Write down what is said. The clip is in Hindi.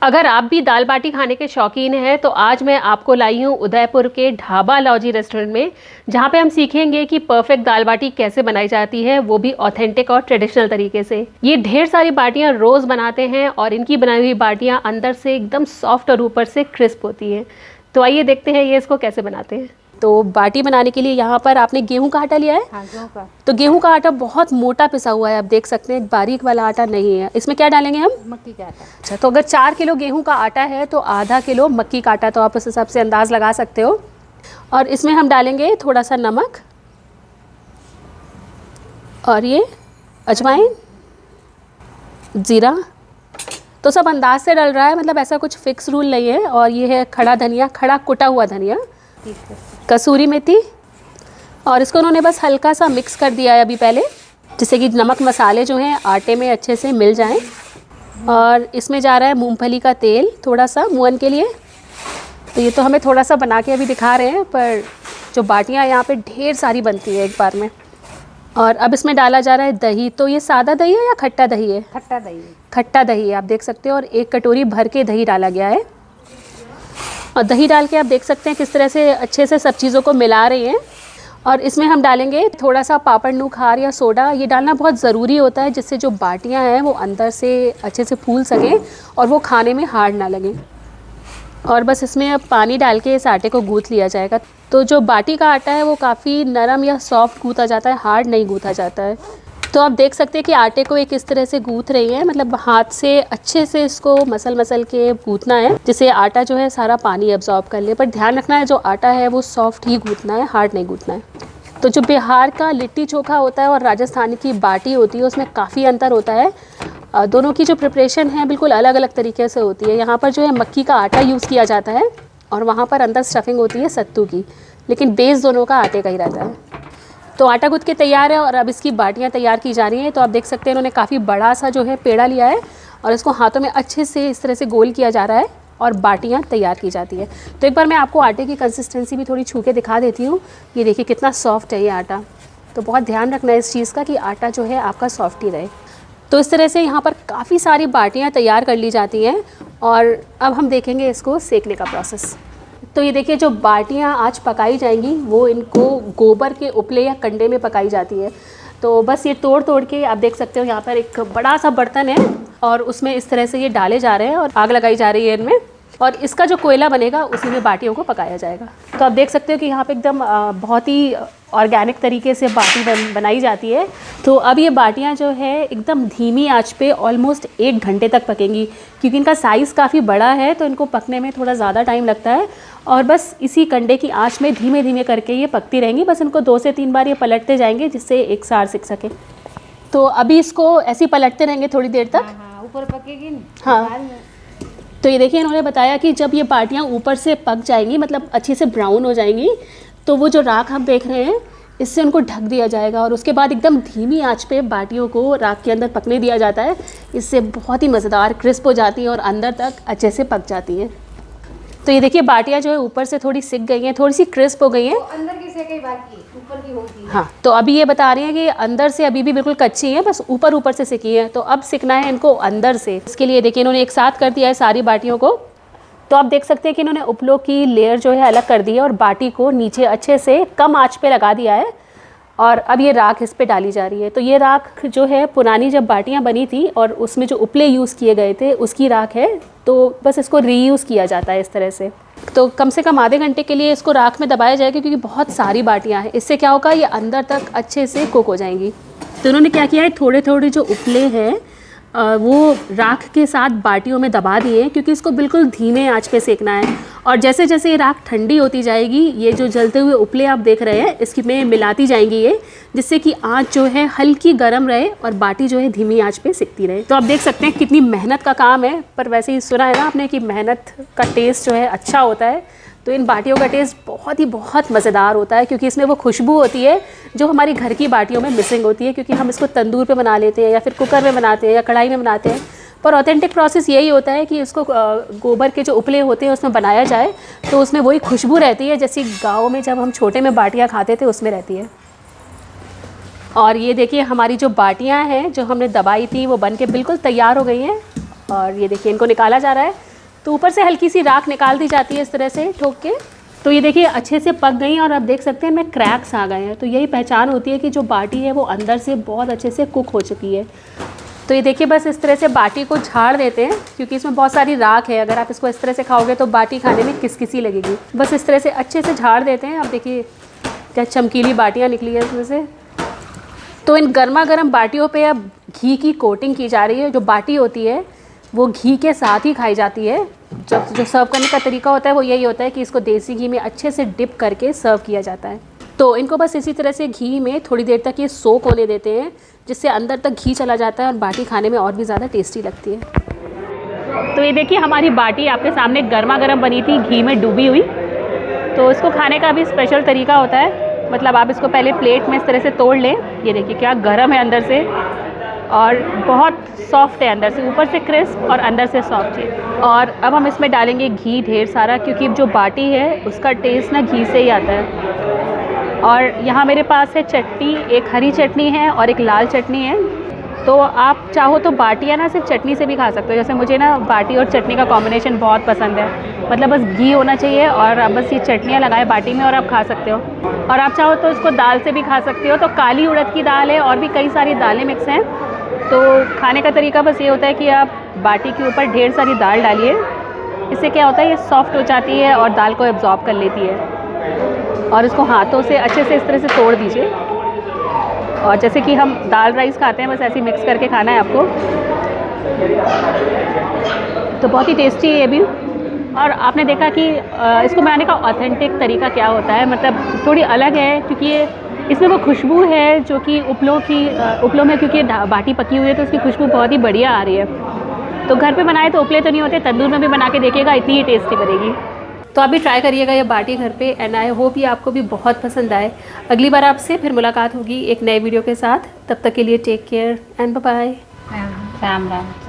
अगर आप भी दाल बाटी खाने के शौकीन हैं तो आज मैं आपको लाई हूँ उदयपुर के ढाबा लॉजी रेस्टोरेंट में, जहाँ पे हम सीखेंगे कि परफेक्ट दाल बाटी कैसे बनाई जाती है, वो भी ऑथेंटिक और ट्रेडिशनल तरीके से। ये ढेर सारी बाटियाँ रोज़ बनाते हैं और इनकी बनाई हुई बाटियाँ अंदर से एकदम सॉफ्ट और ऊपर से क्रिस्प होती हैं। तो आइए देखते हैं ये इसको कैसे बनाते हैं। तो बाटी बनाने के लिए यहाँ पर आपने गेहूं का आटा लिया है। हाँ, गेहूं का। तो गेहूं का आटा बहुत मोटा पिसा हुआ है, आप देख सकते हैं, बारीक वाला आटा नहीं है। इसमें क्या डालेंगे हम? मक्की का आटा। अच्छा, तो अगर 4 किलो गेहूं का आटा है तो आधा किलो मक्की का आटा, तो आप उस हिसाब से अंदाज़ लगा सकते हो। और इसमें हम डालेंगे थोड़ा सा नमक और ये अजवाइन, ज़ीरा। तो सब अंदाज से डल रहा है, मतलब ऐसा कुछ फिक्स रूल नहीं है। और ये है खड़ा धनिया, खड़ा कुटा हुआ धनिया, कसूरी मेथी। और इसको उन्होंने बस हल्का सा मिक्स कर दिया है अभी पहले, जिससे कि नमक मसाले जो हैं आटे में अच्छे से मिल जाएं। और इसमें जा रहा है मूंगफली का तेल थोड़ा सा मुअन के लिए। तो ये तो हमें थोड़ा सा बना के अभी दिखा रहे हैं, पर जो बाटियाँ यहाँ पे ढेर सारी बनती है एक बार में। और अब इसमें डाला जा रहा है दही। तो ये सादा दही है या खट्टा दही है? खट्टा दही। खट्टा दही है, आप देख सकते हो। और 1 कटोरी भर के दही डाला गया है। और दही डाल के आप देख सकते हैं किस तरह से अच्छे से सब चीज़ों को मिला रही हैं। और इसमें हम डालेंगे थोड़ा सा पापड़ नून खार या सोडा। ये डालना बहुत ज़रूरी होता है, जिससे जो बाटियां हैं वो अंदर से अच्छे से फूल सकें और वो खाने में हार्ड ना लगें। और बस इसमें अब पानी डाल के इस आटे को गूँथ लिया जाएगा। तो जो बाटी का आटा है वो काफ़ी नरम या सॉफ्ट गूँथा जाता है, हार्ड नहीं गूँथा जाता है। तो आप देख सकते हैं कि आटे को एक इस तरह से गूँथ रही है, मतलब हाथ से अच्छे से इसको मसल के गूँथना है, जिससे आटा जो है सारा पानी एब्जॉर्ब कर ले। पर ध्यान रखना है जो आटा है वो सॉफ्ट ही गूँथना है, हार्ड नहीं गूँथना है। तो जो बिहार का लिट्टी चोखा होता है और राजस्थान की बाटी होती है उसमें काफ़ी अंतर होता है। दोनों की जो प्रिपरेशन है बिल्कुल अलग अलग तरीके से होती है। यहाँ पर जो है मक्की का आटा यूज़ किया जाता है और वहाँ पर अंदर स्टफिंग होती है सत्तू की, लेकिन बेस दोनों का आटे का ही रहता है। तो आटा गूँथ के तैयार है और अब इसकी बाटियाँ तैयार की जा रही हैं। तो आप देख सकते हैं इन्होंने काफ़ी बड़ा सा जो है पेड़ा लिया है और इसको हाथों में अच्छे से इस तरह से गोल किया जा रहा है और बाटियाँ तैयार की जाती है। तो एक बार मैं आपको आटे की कंसिस्टेंसी भी थोड़ी छू के दिखा देती हूँ। ये देखिए कितना सॉफ्ट है ये आटा। तो बहुत ध्यान रखना है इस चीज़ का कि आटा जो है आपका सॉफ्ट ही रहे। तो इस तरह से यहाँ पर काफ़ी सारी बाटियाँ तैयार कर ली जाती हैं। और अब हम देखेंगे इसको सेकने का प्रोसेस। तो ये देखिए जो बाटियाँ आज पकाई जाएंगी वो इनको गोबर के उपले या कंडे में पकाई जाती है। तो बस ये तोड़ के आप देख सकते हो यहाँ पर एक बड़ा सा बर्तन है और उसमें इस तरह से ये डाले जा रहे हैं और आग लगाई जा रही है इनमें। और इसका जो कोयला बनेगा उसी में बाटियों को पकाया जाएगा। तो आप देख सकते हो कि यहाँ पे एकदम बहुत ही ऑर्गेनिक तरीके से बाटी बनाई जाती है। तो अब ये बाटियाँ जो है एकदम धीमी आंच पे ऑलमोस्ट 1 घंटे तक पकेंगी, क्योंकि इनका साइज़ काफ़ी बड़ा है तो इनको पकने में थोड़ा ज़्यादा टाइम लगता है। और बस इसी कंडे की आंच में धीमे धीमे करके ये पकती रहेंगी। बस इनको 2 से 3 बार ये पलटते जाएंगे, जिससे एक सार सिक सके। तो अभी इसको ऐसे ही पलटते रहेंगे थोड़ी देर तक। हाँ, ऊपर पकेगी नहीं। हाँ, तो ये देखिए इन्होंने बताया कि जब ये बाटियाँ ऊपर से पक जाएंगी, मतलब अच्छे से ब्राउन हो जाएंगी, तो वो जो राख हम देख रहे हैं इससे उनको ढक दिया जाएगा और उसके बाद एकदम धीमी आंच पे बाटियों को राख के अंदर पकने दिया जाता है। इससे बहुत ही मज़ेदार क्रिस्प हो जाती हैं और अंदर तक अच्छे से पक जाती हैं। तो ये देखिए बाटियाँ जो है ऊपर से थोड़ी सिक गई हैं, थोड़ी सी क्रिस्प हो गई हैं। तो अंदर की सेकाई बाकी ऊपर की होगी। हाँ, तो अभी ये बता रही हैं कि अंदर से अभी भी बिल्कुल कच्ची हैं, बस ऊपर से सिकी हैं। तो अब सिकना है इनको अंदर से। इसके लिए देखिए इन्होंने एक साथ कर दिया है सारी बाटियों को। तो आप देख सकते हैं कि इन्होंने उपलों की लेयर जो है अलग कर दी है और बाटी को नीचे अच्छे से कम आंच पे लगा दिया है। और अब ये राख इस पे डाली जा रही है। तो ये राख जो है पुरानी जब बाटियाँ बनी थी और उसमें जो उपले यूज़ किए गए थे उसकी राख है। तो बस इसको रीयूज़ किया जाता है इस तरह से। तो कम से कम आधे घंटे के लिए इसको राख में दबाया जाएगा, क्योंकि बहुत सारी बाटियाँ हैं। इससे क्या होगा, ये अंदर तक अच्छे से कुक हो जाएंगी। तो उन्होंने क्या किया है, थोड़े थोड़े जो उपले हैं वो राख के साथ बाटियों में दबा दिए, क्योंकि इसको बिल्कुल धीमे आंच पे सेकना है। और जैसे जैसे ये राख ठंडी होती जाएगी, ये जो जलते हुए उपले आप देख रहे हैं इसकी में मिलाती जाएंगी ये, जिससे कि आंच जो है हल्की गर्म रहे और बाटी जो है धीमी आंच पे सिकती रहे। तो आप देख सकते हैं कितनी मेहनत का काम है, पर वैसे ही सुना है ना आपने कि मेहनत का टेस्ट जो है अच्छा होता है। तो इन बाटियों का टेस्ट बहुत मज़ेदार होता है, क्योंकि इसमें वो खुशबू होती है जो हमारी घर की बाटियों में मिसिंग होती है, क्योंकि हम इसको तंदूर पे बना लेते हैं या फिर कुकर में बनाते हैं या कढ़ाई में बनाते हैं। पर ऑथेंटिक प्रोसेस यही होता है कि इसको गोबर के जो उपले होते हैं उसमें बनाया जाए, तो उसमें वही खुशबू रहती है जैसी गाँव में जब हम छोटे में बाटियाँ खाते थे उसमें रहती है। और ये देखिए हमारी जो बाटियाँ हैं जो हमने दबाई थी वो बन के बिल्कुल तैयार हो गई हैं। और ये देखिए इनको निकाला जा रहा है। तो ऊपर से हल्की सी राख निकाल दी जाती है इस तरह से ठोक के। तो ये देखिए अच्छे से पक गई और आप देख सकते हैं इनमें क्रैक्स आ गए हैं। तो यही पहचान होती है कि जो बाटी है वो अंदर से बहुत अच्छे से कुक हो चुकी है। तो ये देखिए बस इस तरह से बाटी को झाड़ देते हैं क्योंकि इसमें बहुत सारी राख है। अगर आप इसको इस तरह से खाओगे तो बाटी खाने में किसकिसी लगेगी। बस इस तरह से अच्छे से झाड़ देते हैं। अब देखिए क्या चमकीली बाटियाँ निकली है इसमें से। तो इन गर्मा गर्म बाटियों पे अब घी की कोटिंग की जा रही है। जो बाटी होती है वो घी के साथ ही खाई जाती है। जो सर्व करने का तरीका होता है वो यही होता है कि इसको देसी घी में अच्छे से डिप करके सर्व किया जाता है। तो इनको बस इसी तरह से घी में थोड़ी देर तक ये सोक होने देते हैं, जिससे अंदर तक घी चला जाता है और बाटी खाने में और भी ज़्यादा टेस्टी लगती है। तो ये देखिए हमारी बाटी आपके सामने गर्मा गर्म बनी थी, घी में डूबी हुई। तो इसको खाने का भी स्पेशल तरीका होता है। मतलब आप इसको पहले प्लेट में इस तरह से तोड़ लें। ये देखिए क्या गर्म है अंदर से और बहुत सॉफ्ट है, अंदर से ऊपर से क्रिस्प और अंदर से सॉफ्ट है। और अब हम इसमें डालेंगे घी ढेर सारा, क्योंकि जो बाटी है उसका टेस्ट ना घी से ही आता है। और यहाँ मेरे पास है चटनी, एक हरी चटनी है और एक लाल चटनी है। तो आप चाहो तो बाटियाँ ना सिर्फ चटनी से भी खा सकते हो। जैसे मुझे ना बाटी और चटनी का कॉम्बिनेशन बहुत पसंद है। मतलब बस घी होना चाहिए और आप बस ये चटनियाँ लगाए बाटी में और आप खा सकते हो। और आप चाहो तो इसको दाल से भी खा सकते हो। तो काली उड़द की दाल है और भी कई सारी दालें मिक्स हैं। तो खाने का तरीका बस ये होता है कि आप बाटी के ऊपर ढेर सारी दाल डालिए। इससे क्या होता है ये सॉफ्ट हो जाती है और दाल को एब्जॉर्ब कर लेती है। और इसको हाथों से अच्छे से इस तरह से तोड़ दीजिए। और जैसे कि हम दाल राइस खाते हैं बस ऐसे ही मिक्स करके खाना है आपको। तो बहुत ही टेस्टी है ये भी। और आपने देखा कि इसको बनाने का ऑथेंटिक तरीका क्या होता है, मतलब थोड़ी अलग है, क्योंकि ये इसमें वो खुशबू है जो कि उपलों में, क्योंकि बाटी पकी हुई है तो उसकी खुशबू बहुत ही बढ़िया आ रही है। तो घर पे बनाए तो उपले तो नहीं होते, तंदूर में भी बना के देखिएगा, इतनी ही टेस्टी बनेगी। तो आप भी ट्राई करिएगा ये बाटी घर पे। एंड आई होप ये आपको भी बहुत पसंद आए। अगली बार आपसे फिर मुलाकात होगी एक नए वीडियो के साथ। तब तक के लिए take care and bye bye. Ram Ram.